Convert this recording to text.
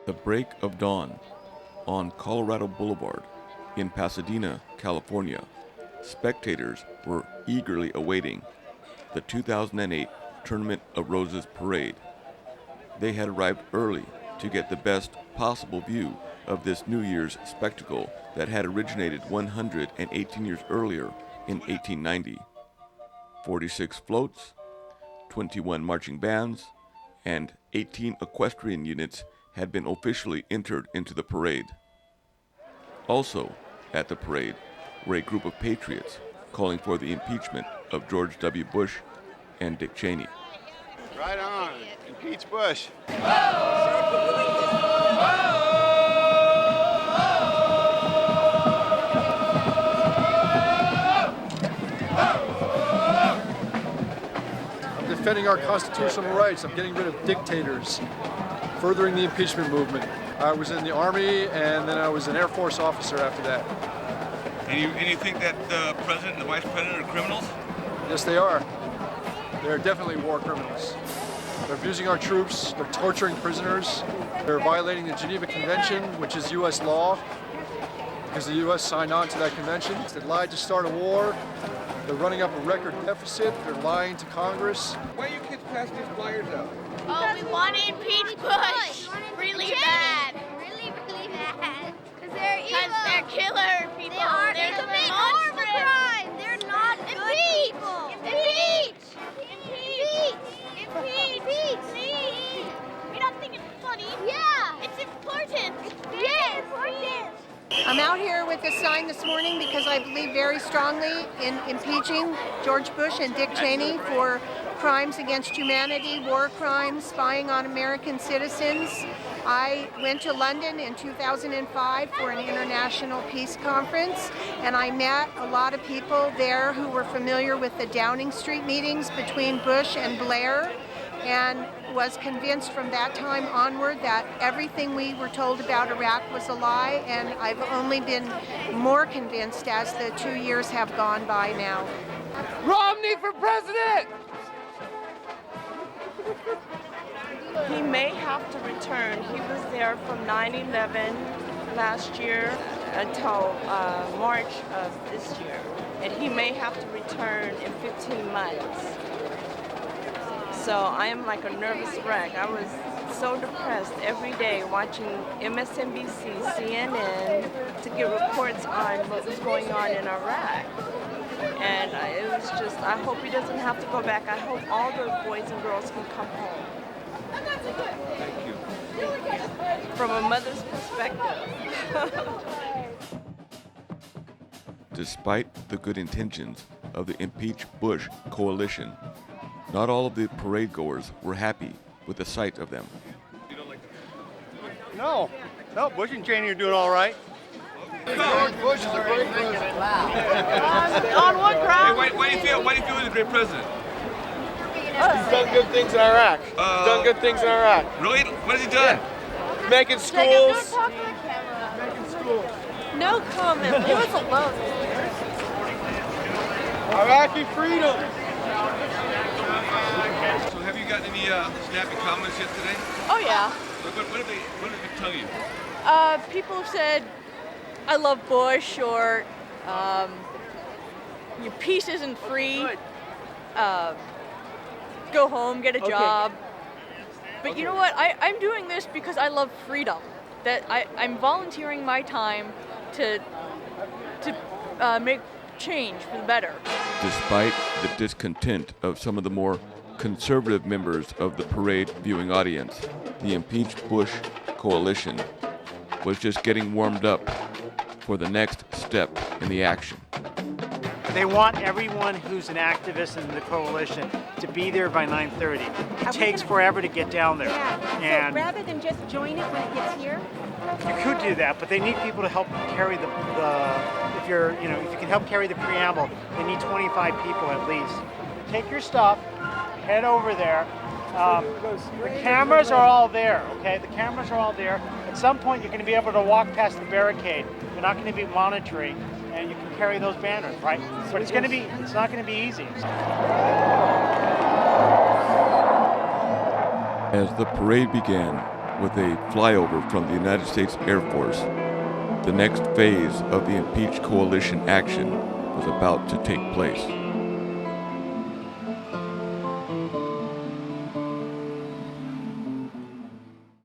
The break of dawn on Colorado Boulevard in Pasadena, California, spectators were eagerly awaiting the 2008 Tournament of Roses parade. They had arrived early to get the best possible view of this New Year's spectacle that had originated 118 years earlier in 1890. 46 floats, 21 marching bands, and 18 equestrian units had been officially entered into the parade. Also at the parade were a group of patriots calling for the impeachment of George W. Bush and Dick Cheney. Right on. Impeach Bush. I'm defending our constitutional rights. I'm getting rid of dictators, furthering the impeachment movement. I was in the Army, and then I was an Air Force officer after that. And you think that the president and the vice president are criminals? Yes, they are. They're definitely war criminals. They're abusing our troops, they're torturing prisoners, they're violating the Geneva Convention, which is U.S. law, because the U.S. signed on to that convention. They lied to start a war, they're running up a record deficit, they're lying to Congress. Why are you kids passing these flyers out? Oh, we want to impeach Bush really bad. Really, really bad. Because they're evil. Because they're killer people. They commit horrible crimes. They're not good people. Impeach! Impeach! Impeach! Please! We don't think it's funny. Yeah. It's important. Yes. Important. I'm out here with a sign this morning because I believe very strongly in impeaching George Bush and Dick Cheney for crimes against humanity, war crimes, spying on American citizens. I went to London in 2005 for an international peace conference, and I met a lot of people there who were familiar with the Downing Street meetings between Bush and Blair, and was convinced from that time onward that everything we were told about Iraq was a lie, and I've only been more convinced as the 2 years have gone by now. Romney for president! He may have to return. He was there from 9/11 last year until March of this year, and he may have to return in 15 months. So I am like a nervous wreck. I was so depressed every day watching MSNBC, CNN to get reports on what was going on in Iraq. And it was just, I hope he doesn't have to go back. I hope all those boys and girls can come home. Thank you. From a mother's perspective. Despite the good intentions of the Impeach Bush coalition, not all of the parade goers were happy with the sight of them. No, Bush and Cheney are doing all right. George Bush is a great president. On what ground? Hey, why do you feel he's a great president? He's done good things in Iraq. Really? What has he done? Making schools. No comment. Leave us alone. Iraqi freedom. So have you gotten any snappy comments yet today? Oh yeah. What have they tell you? People have said, I love Bush, or your peace isn't free. Go home, get a job. But you know what? I'm doing this because I love freedom. That I'm volunteering my time to make change for the better. Despite the discontent of some of the more conservative members of the parade viewing audience, the Impeach Bush coalition was just getting warmed up for the next step in the action. They want everyone who's an activist in the coalition to be there by 9:30. It takes forever to get down there. And so rather than just join it when it gets here? You could do that, but they need people to help carry if you can help carry the preamble, they need 25 people at least. Take your stuff, head over there. The cameras are all there, okay? The cameras are all there. At some point, you're going to be able to walk past the barricade. You're not going to be monitoring, and you can carry those banners, right? But it's not going to be easy. As the parade began, with a flyover from the United States Air Force, the next phase of the Impeach coalition action was about to take place.